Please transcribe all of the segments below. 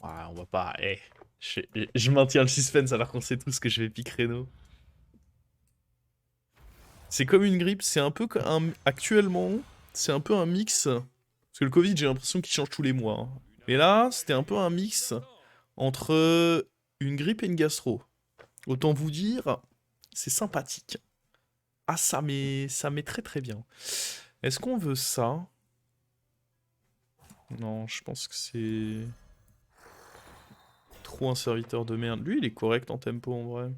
Ah, on va pas... je, je maintiens le suspense alors qu'on sait tous que je vais pique Reno. C'est comme une grippe, c'est un peu un... Actuellement, c'est un peu un mix. Parce que le Covid, j'ai l'impression qu'il change tous les mois, hein. Mais là, c'était un peu un mix entre une grippe et une gastro. Autant vous dire, c'est sympathique. Ah, ça met très très bien. Est-ce qu'on veut ça? Non, je pense que c'est trop un serviteur de merde. Lui, il est correct en tempo en vrai.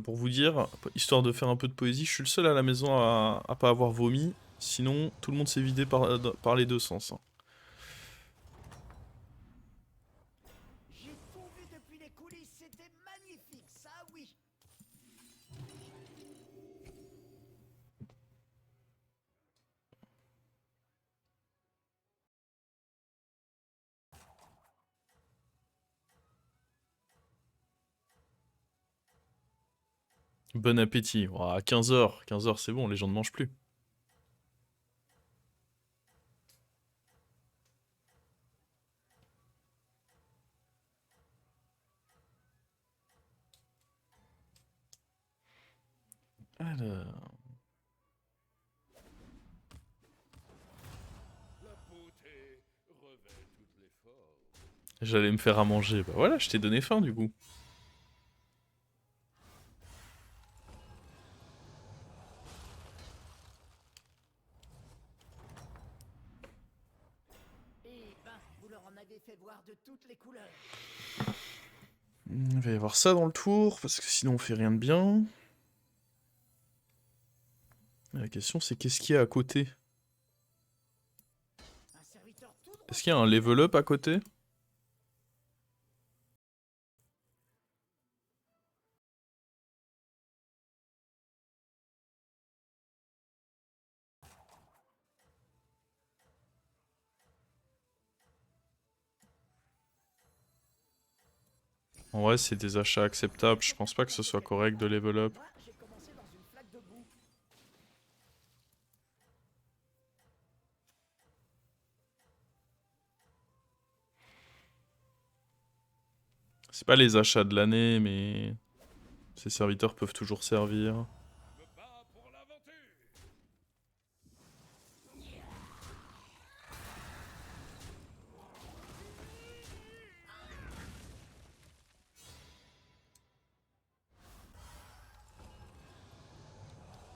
Pour vous dire, histoire de faire un peu de poésie, je suis le seul à la maison à pas avoir vomi. Sinon, tout le monde s'est vidé par les deux sens, hein. J'ai tout vu depuis les coulisses, c'était magnifique, ça oui. Bon appétit. Ouah, à 15h, 15h c'est bon, les gens ne mangent plus. Alors... J'allais me faire à manger. Bah voilà, je t'ai donné faim du coup. Eh ben, vous leur en avez fait voir de toutes les couleurs. Il va y avoir ça dans le tour, parce que sinon on fait rien de bien. La question c'est qu'est-ce qu'il y a à côté? Un serviteur tout droit Est-ce qu'il y qui a un vous level attend. up à côté? En vrai, c'est des achats acceptables. Je Faut pense bien pas que ce commencer soit quelque correct de part. level up. Moi, j'ai commencé dans une flaque de boue. C'est pas les achats de l'année, mais ces serviteurs peuvent toujours servir.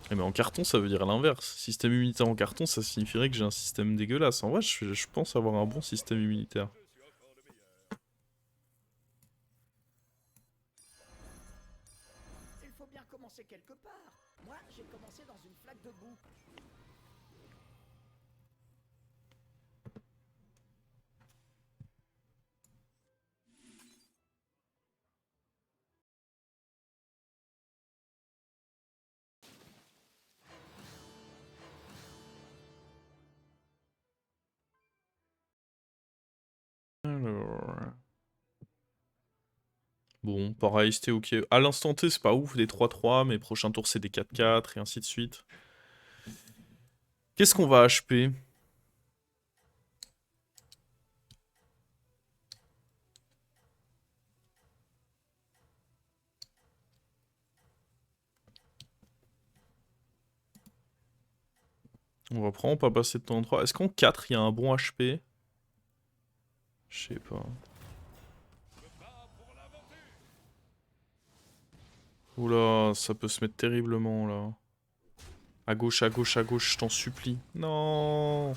Eh mais en carton, ça veut dire l'inverse. Système immunitaire en carton, ça signifierait que j'ai un système dégueulasse. En vrai, je pense avoir un bon système immunitaire. Il faut bien commencer quelque part. Moi, j'ai commencé dans une flaque de boue. Alors... Bon, pareil, c'était ok. À l'instant T, c'est pas ouf, des 3-3, mais prochain tour, c'est des 4-4, et ainsi de suite. Qu'est-ce qu'on va HP? On va probablement pas passer de temps en 3. Est-ce qu'en 4, il y a un bon HP? Je sais pas. Oula, ça peut se mettre terriblement, là. À gauche, à gauche, à gauche, je t'en supplie. Non!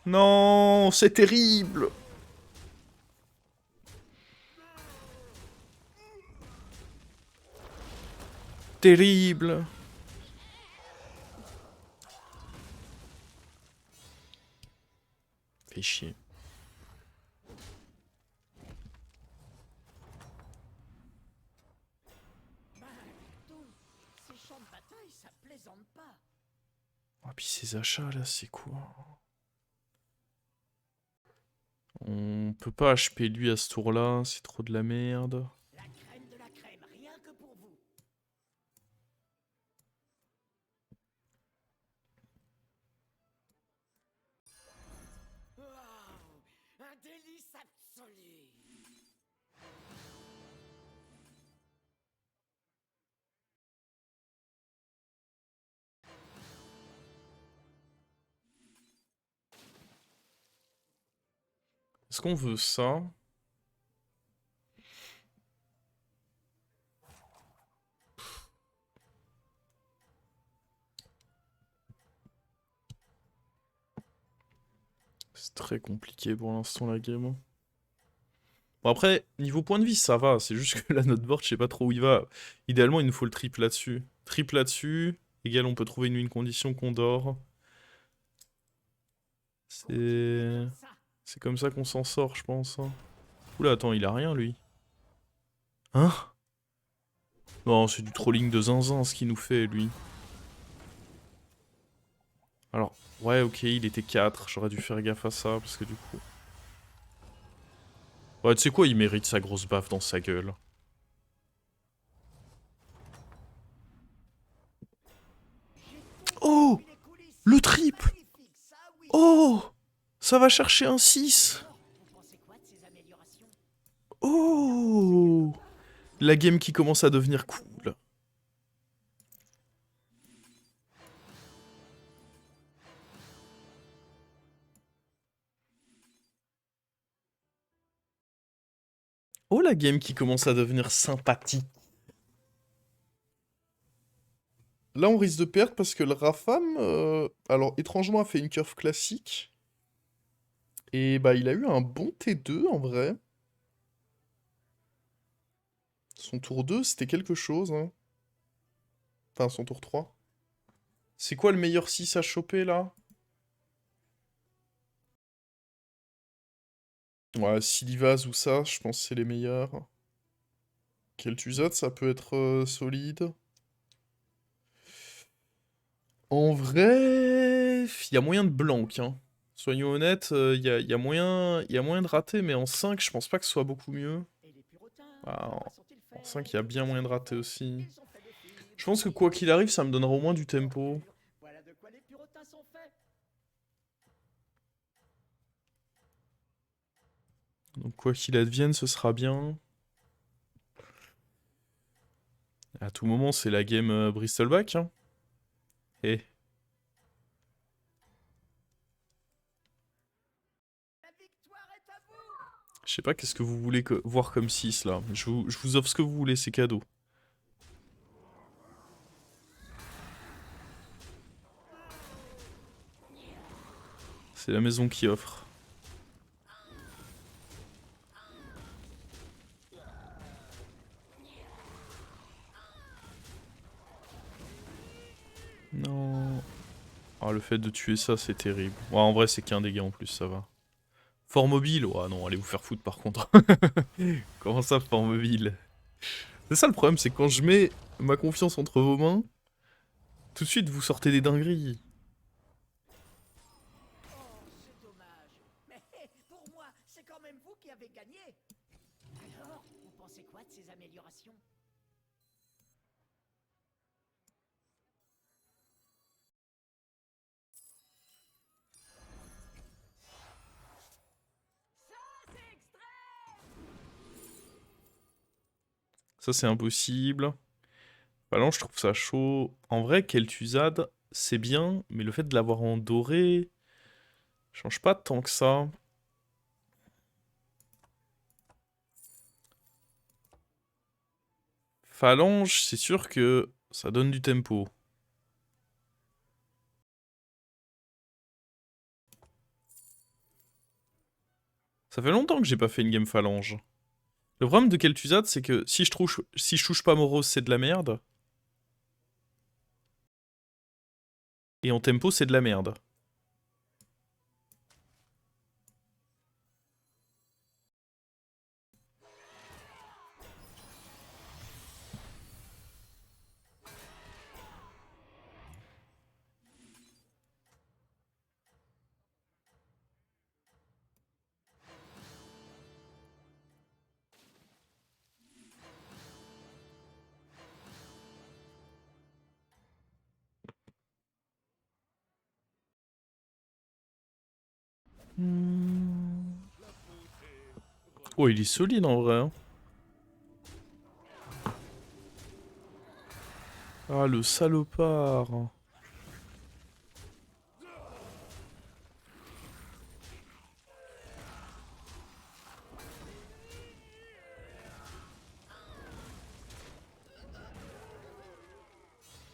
Non! C'est terrible! Terrible! Fait chier. Bah, dis donc, ces champs de bataille, ça plaisante pas. Ah, puis ces achats là, c'est quoi? On peut pas HP lui à ce tour là, c'est trop de la merde. La crème de la crème, rien que pour vous. Waouh, un délice absolu. Est-ce qu'on veut ça? C'est très compliqué pour l'instant la game. Bon après, niveau point de vie, ça va. C'est juste que là, notre board, je sais pas trop où il va. Idéalement, il nous faut le triple là-dessus. Triple là-dessus. Égal, on peut trouver une win condition qu'on dort. C'est comme ça qu'on s'en sort, je pense. Hein. Oula, attends, il a rien, lui. Hein? Non, c'est du trolling de zinzin, ce qu'il nous fait, lui. Alors, ouais, ok, il était 4. J'aurais dû faire gaffe à ça, parce que du coup... Ouais, tu sais quoi, il mérite sa grosse baffe dans sa gueule. Oh! Le trip! Oh! Ça va chercher un 6! Oh! La game qui commence à devenir cool. Oh, la game qui commence à devenir sympathique. Là, on risque de perdre parce que le Rafam, alors étrangement, a fait une curve classique. Et bah, il a eu un bon T2 en vrai. Son tour 2, c'était quelque chose. Hein. Enfin, son tour 3. C'est quoi le meilleur 6 à choper là? Ouais, Silivaz ou ça, je pense que c'est les meilleurs. Kel'Thuzad, ça peut être solide. En vrai, il y a moyen de blank. Hein. Soyons honnêtes, il y a moyen de rater, mais en 5, je pense pas que ce soit beaucoup mieux. Ah, en 5, il y a bien moyen de rater aussi. Je pense que quoi qu'il arrive, ça me donnera au moins du tempo. Voilà de quoi les purotins sont faits. Donc quoi qu'il advienne, ce sera bien. À tout moment, c'est la game Bristolback. Hein. Eh. La victoire est à vous. Je sais pas qu'est-ce que vous voulez voir comme 6 là. Je vous offre ce que vous voulez, c'est cadeau. C'est la maison qui offre. Non. Ah, le fait de tuer ça, c'est terrible. Ouais, en vrai, c'est qu'un dégât en plus, ça va. Fort mobile? Ouais, non, allez vous faire foutre par contre. Comment ça, fort mobile? C'est ça le problème, c'est que quand je mets ma confiance entre vos mains, tout de suite vous sortez des dingueries. Oh, c'est dommage. Mais pour moi, c'est quand même vous qui avez gagné. Alors, vous pensez quoi de ces améliorations? Ça, c'est impossible. Bah je trouve ça chaud. En vrai, Kel'Thuzad, c'est bien, mais le fait de l'avoir en doré, change pas tant que ça. Phalange, c'est sûr que ça donne du tempo. Ça fait longtemps que j'ai pas fait une game Phalange. Le problème de Kel'Thuzad, c'est que si je touche pas Moros, c'est de la merde. Et en tempo, c'est de la merde. Oh, il est solide en vrai. Hein. Ah, le salopard.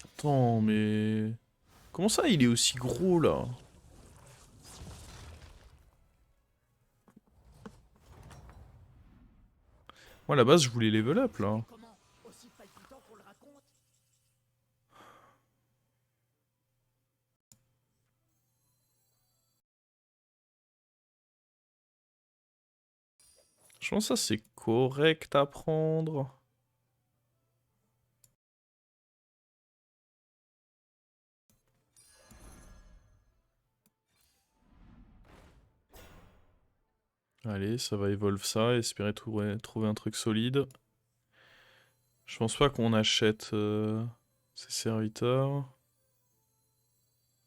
Attends, mais... Comment ça, il est aussi gros, là? Moi, à la base, je voulais level up, là. Comment? Aussi palpitant qu'on le raconte? Je pense que ça, c'est correct à prendre. Allez, ça va evolve ça, espérer trouver un truc solide. Je pense pas qu'on achète ces serviteurs.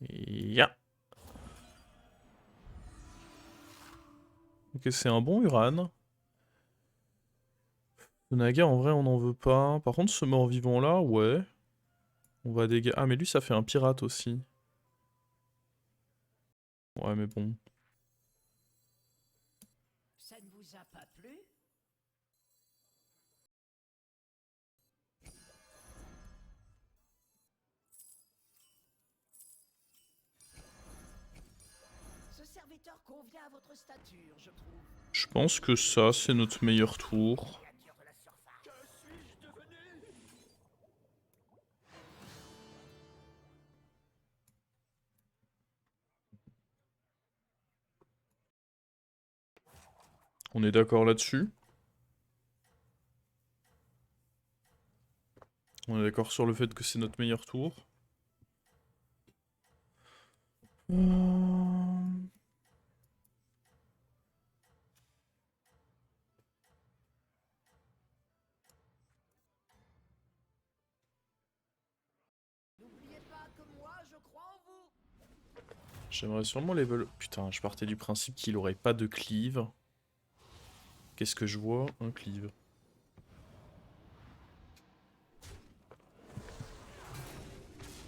Ya. Ok, c'est un bon Uran. Le Naga, en vrai, on n'en veut pas. Par contre, ce mort-vivant là, ouais. On va dégager. Ah, mais lui, ça fait un pirate aussi. Ouais, mais bon. Ça ne vous a pas plu? Ce serviteur convient à votre stature, je trouve. Je pense que ça, c'est notre meilleur tour. Créature de la surface. Que suis-je devenu? On est d'accord là-dessus. On est d'accord sur le fait que c'est notre meilleur tour. N'oubliez pas que moi, je crois en vous. J'aimerais sûrement level... Putain, je partais du principe qu'il aurait pas de cleave. Qu'est-ce que je vois? Un cleave.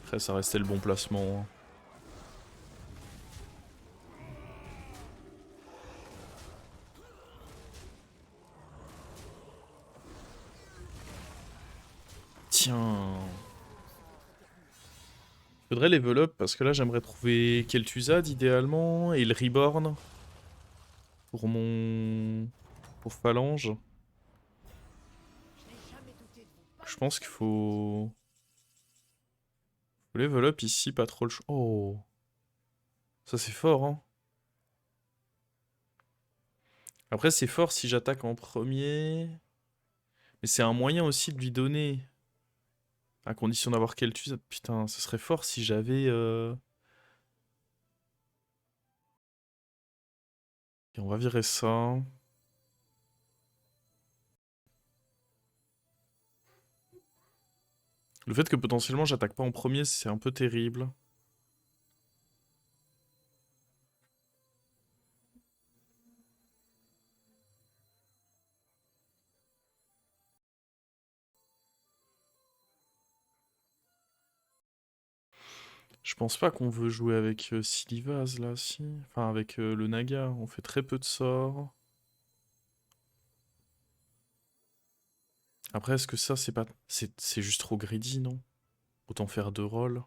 Après, ça restait le bon placement. Hein. Tiens. Faudrait level up parce que là, j'aimerais trouver Kel'Thuzad idéalement et le Reborn pour mon... pour Phalange. Je n'ai jamais douté de vous. Pas Je une pense qu'il seule minute. faut level up ici, pas trop le choix. Oh. Ça, c'est fort, hein. Après, c'est fort si j'attaque en premier. Mais c'est un moyen aussi de lui donner. À condition d'avoir Kel'Thuzad. Putain, ce serait fort si j'avais... Et on va virer ça. Le fait que potentiellement j'attaque pas en premier, c'est un peu terrible. Je pense pas qu'on veut jouer avec Silivaz là, si. Enfin, avec le Naga. On fait très peu de sorts. Après, est-ce que ça, c'est pas... C'est juste trop greedy, non? Autant faire 2 rôles.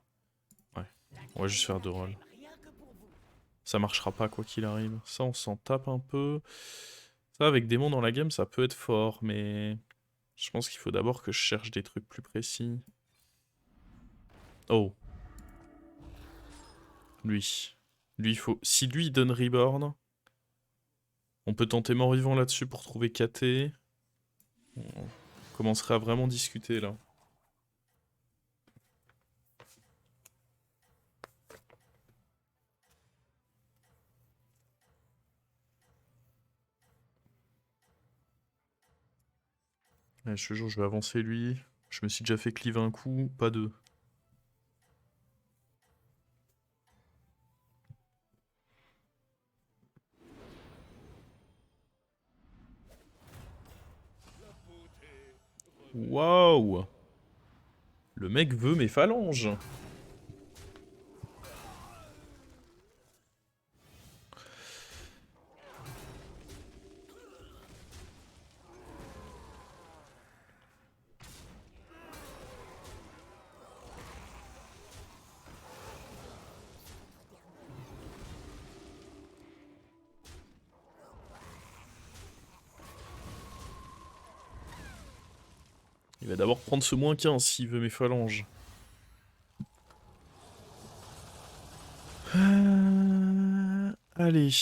Ouais, on va juste faire 2 rôles. Rien que pour vous. Ça marchera pas quoi qu'il arrive. Ça, on s'en tape un peu. Ça, avec démon dans la game, ça peut être fort, mais... Je pense qu'il faut d'abord que je cherche des trucs plus précis. Oh. Lui. Lui, il faut... Si lui, il donne Reborn, on peut tenter mort-vivant là-dessus pour trouver KT. On commencerait à vraiment discuter, là. Ouais, je te jure, je vais avancer lui. Je me suis déjà fait cleave un coup, pas deux. Waouh! Le mec veut mes phalanges. Il va d'abord prendre ce -15 s'il veut mes phalanges. Allez.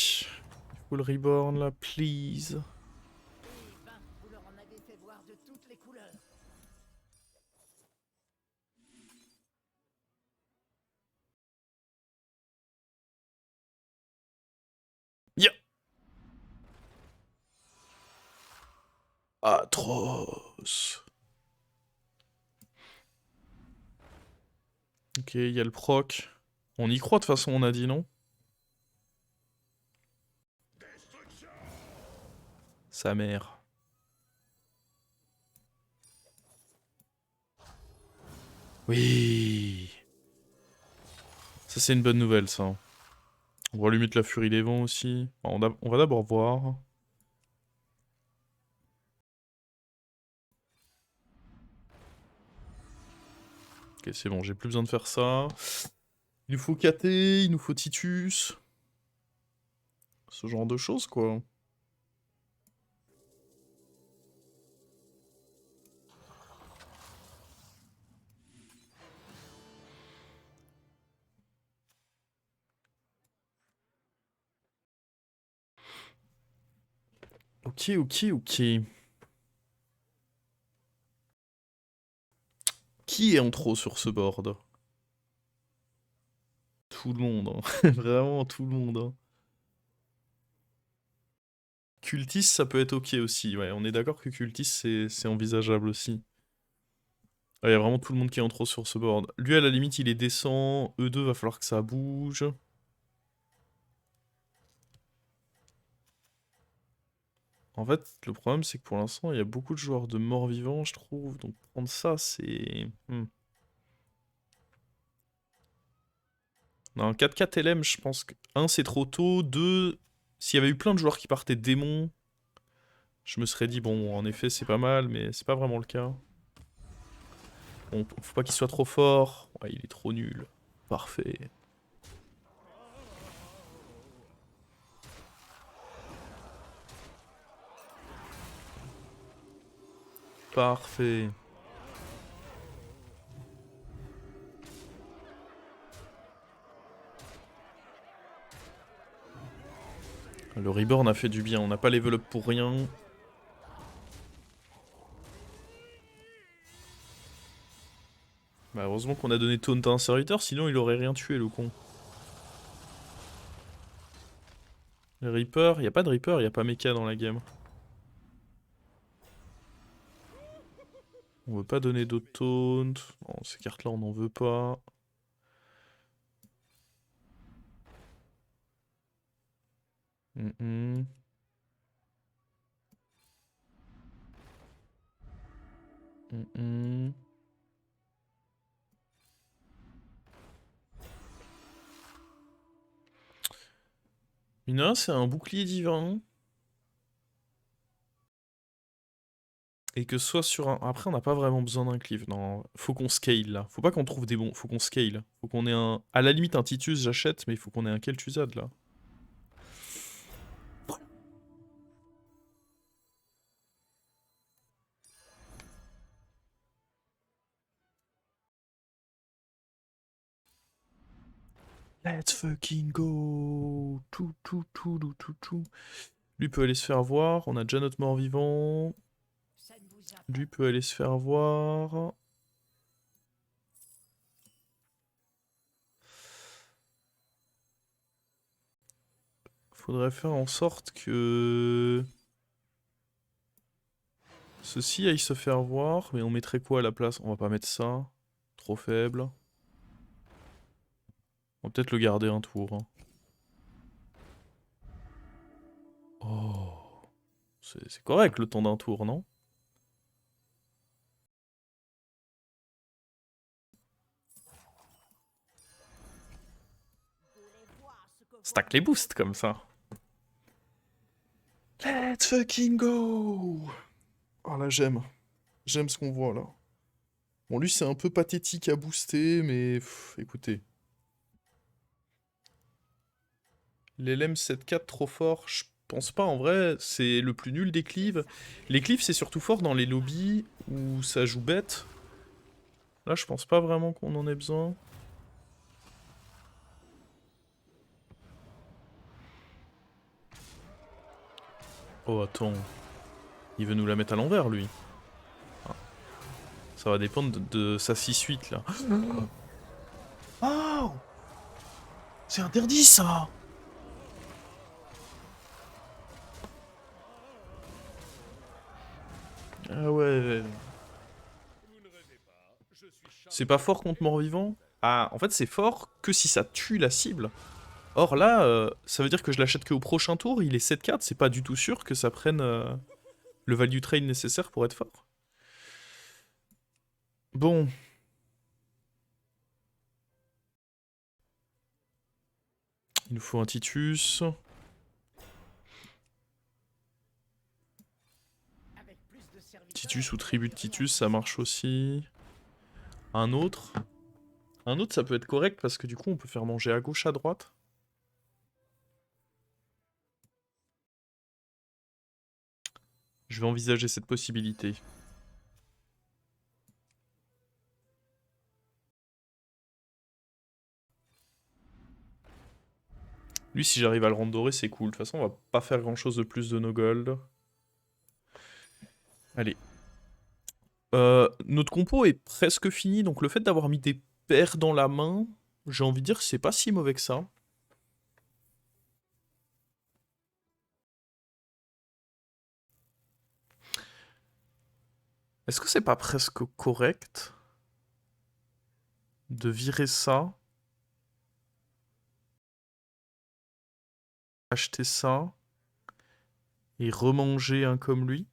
Full reborn là, please. Eh ben, vous leur en avez fait voir de toutes les couleurs. Ya. Atroce. Ok, il y a le proc. On y croit de toute façon, on a dit non? Sa mère. Oui. Ça c'est une bonne nouvelle ça. On va lui mettre la furie des vents aussi. On va d'abord voir. Ok, c'est bon, j'ai plus besoin de faire ça. Il nous faut KT, il nous faut Titus. Ce genre de choses, quoi. Ok, ok, ok. Qui est en trop sur ce board? Tout le monde, hein. Vraiment tout le monde, hein. Cultis, ça peut être ok aussi. Ouais, on est d'accord que Cultis, c'est envisageable aussi. Il y a vraiment tout le monde qui est en trop sur ce board. Lui, à la limite, il est décent. E2, va falloir que ça bouge. En fait, le problème, c'est que pour l'instant, il y a beaucoup de joueurs de morts-vivants, je trouve. Donc prendre ça, c'est... Non, 4-4 LM, je pense que... 1, c'est trop tôt. 2, s'il y avait eu plein de joueurs qui partaient démons, je me serais dit, bon, en effet, c'est pas mal, mais c'est pas vraiment le cas. Bon, faut pas qu'il soit trop fort. Ouais, il est trop nul. Parfait. Parfait. Le Reborn a fait du bien, on n'a pas level up pour rien. Bah, heureusement qu'on a donné taunt à un serviteur, sinon il aurait rien tué, le con. Le Reaper, y a pas de Reaper, y a pas Mecha dans la game. On veut pas donner d'autres taunts. Bon, ces cartes-là, on n'en veut pas. Mhm. Mhm. Mina, c'est un bouclier divin. Et que ce soit sur un... Après, on n'a pas vraiment besoin d'un cleave. Non, faut qu'on scale, là. Faut pas qu'on trouve des bons... Faut qu'on scale. Faut qu'on ait un... À la limite, un Titus, j'achète, mais il faut qu'on ait un Kel'Thuzad, là. Let's fucking go. Tout. Lui peut aller se faire voir. On a déjà notre mort-vivant. Ça ne vous a pas Lui peut aller se faire voir. Faudrait faire en sorte que... Ceci aille se faire voir. Mais on mettrait quoi à la place? On va pas mettre ça. Trop faible. On va peut-être le garder un tour, hein. Oh. C'est correct le temps d'un tour, non? Stack les boosts comme ça. Let's fucking go! Oh là, j'aime. J'aime ce qu'on voit là. Bon, lui, c'est un peu pathétique à booster, mais écoutez. L'LM 7-4 trop fort, je pense pas en vrai, c'est le plus nul des cleaves. Les cleaves, c'est surtout fort dans les lobbies où ça joue bête. Là, je pense pas vraiment qu'on en ait besoin. Oh, attends. Il veut nous la mettre à l'envers, lui. Ah. Ça va dépendre de sa 6-8, là. Oh! C'est interdit, ça! Ah ouais. C'est pas fort contre mort-vivant? Ah, en fait, c'est fort que si ça tue la cible. Or là, ça veut dire que je l'achète qu'au prochain tour, il est 7-4, c'est pas du tout sûr que ça prenne le value trade nécessaire pour être fort. Bon. Il nous faut un Titus. Titus ou tribu de Titus, ça marche aussi. Un autre. Un autre, ça peut être correct parce que du coup, on peut faire manger à gauche, à droite. Je vais envisager cette possibilité. Lui, si j'arrive à le rendre doré, c'est cool. De toute façon, on va pas faire grand chose de plus de nos gold. Allez. Notre compo est presque fini, donc le fait d'avoir mis des paires dans la main, j'ai envie de dire que c'est pas si mauvais que ça. Est-ce que c'est pas presque correct de virer ça, acheter ça et remanger un comme lui?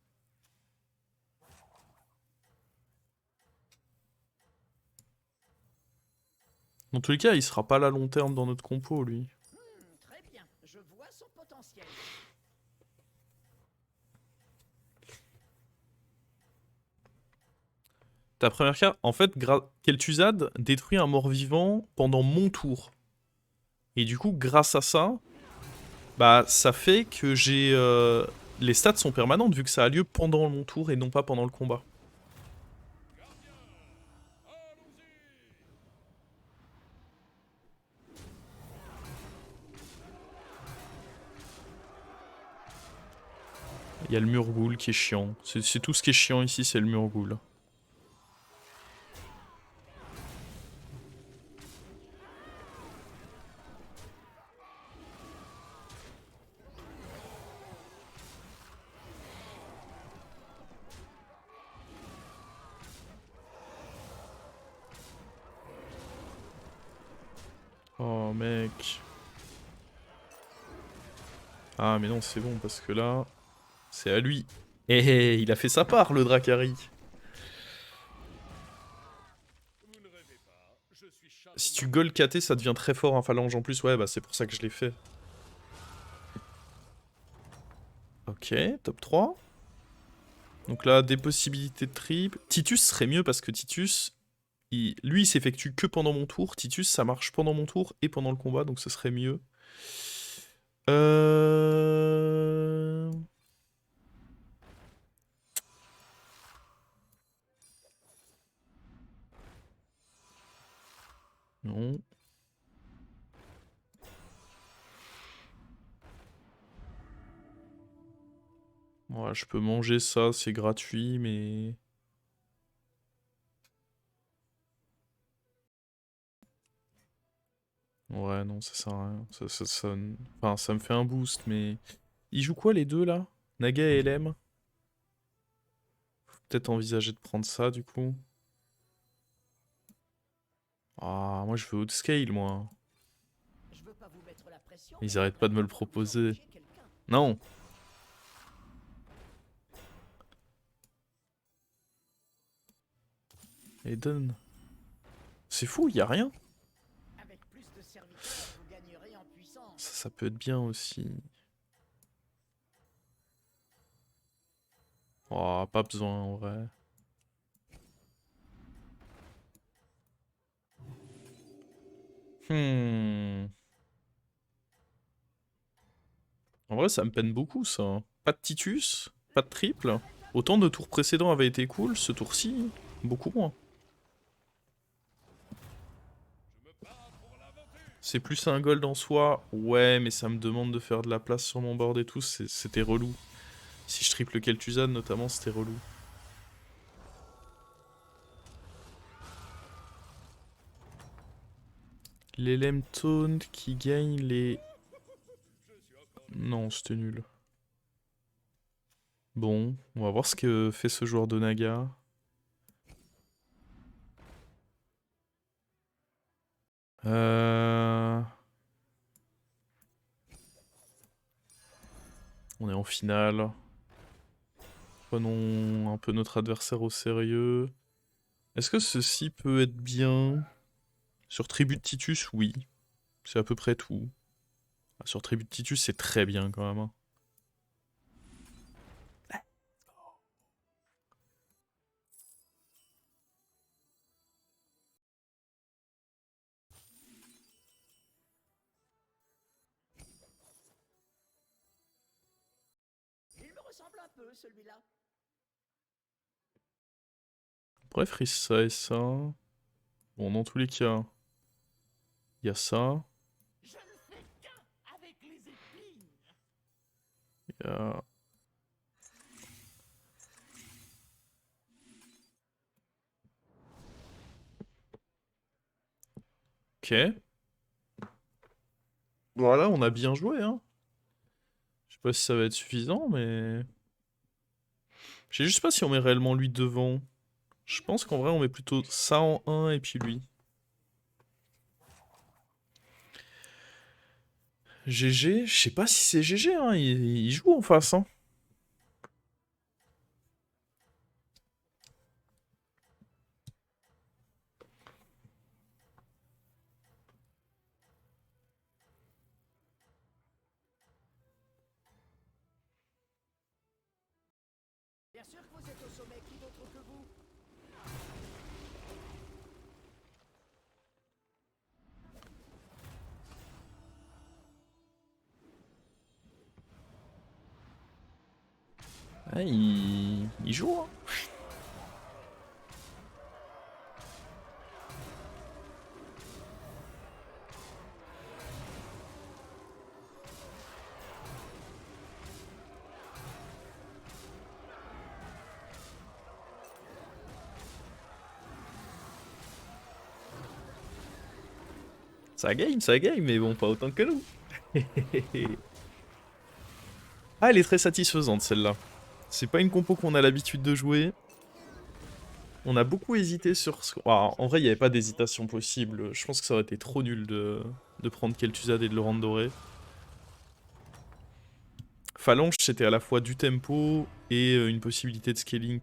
Dans tous les cas, il sera pas là long terme dans notre compo, lui. Très bien, je vois son potentiel. Ta première carte, en fait, Kel'Thuzad détruit un mort-vivant pendant mon tour. Et du coup, grâce à ça, bah, ça fait que j'ai... les stats sont permanentes vu que ça a lieu pendant mon tour et non pas pendant le combat. Il y a le Murgoul qui est chiant. C'est tout ce qui est chiant ici, c'est le Murgoul. Oh mec. Ah mais non, c'est bon parce que là, c'est à lui. Eh, il a fait sa part, le Dracari. Si tu gold KT, ça devient très fort un phalange en plus. Ouais, bah c'est pour ça que je l'ai fait. Ok, top 3. Donc là, des possibilités de trip. Titus serait mieux parce que Titus, lui, il s'effectue que pendant mon tour. Titus, ça marche pendant mon tour et pendant le combat, donc ce serait mieux. Euh... Non. Ouais, je peux manger ça, c'est gratuit, mais... Ouais, non, ça sert à rien. Enfin, ça me fait un boost, mais... Ils jouent quoi, les deux, là? Naga et LM? Faut peut-être envisager de prendre ça, du coup. Ah, moi, je veux outscale, moi. Je veux pas vous mettre la pression, mais Ils arrêtent pas de me le vous proposer. engager quelqu'un. Non. Eden. C'est fou, y a rien. Avec plus de serviteurs, vous gagnerez en puissance. puissance. Ça peut être bien aussi. Oh, pas besoin en vrai. En vrai, ça me peine beaucoup ça. Pas de Titus, pas de triple. Autant de tours précédents avaient été cool, ce tour-ci, beaucoup moins. C'est plus un gold en soi, ouais, mais ça me demande de faire de la place sur mon board et tout, c'était relou. Si je triple Kel'Thuzad notamment, c'était relou. L'Elem Taunt qui gagne les... Non, c'était nul. Bon, on va voir ce que fait ce joueur de Naga. On est en finale. Prenons un peu notre adversaire au sérieux. Est-ce que ceci peut être bien? Sur Tribu de Titus, oui. C'est à peu près tout. Sur Tribu de Titus, c'est très bien quand même. Hein. Il me ressemble un peu, celui-là. Bref, freeze ça et ça. Bon, dans tous les cas, il y a ça. Je ne fais qu'un avec les épines. Il y a... Ok. Voilà, on a bien joué, hein. Je sais pas si ça va être suffisant, mais... Je sais juste pas si on met réellement lui devant. Je pense qu'en vrai, on met plutôt ça en 1 et puis lui. GG, je sais pas si c'est GG, hein. Il joue en face, hein. Bien sûr que vous êtes au sommet, qui d'autre que vous? Ah, il joue, hein. Ça game, mais bon, pas autant que nous. Ah, elle est très satisfaisante celle-là. C'est pas une compo qu'on a l'habitude de jouer. On a beaucoup hésité sur... Ah, en vrai, il n'y avait pas d'hésitation possible. Je pense que ça aurait été trop nul de prendre Kel'Thuzad et de le rendre doré. Phalange, c'était à la fois du tempo et une possibilité de scaling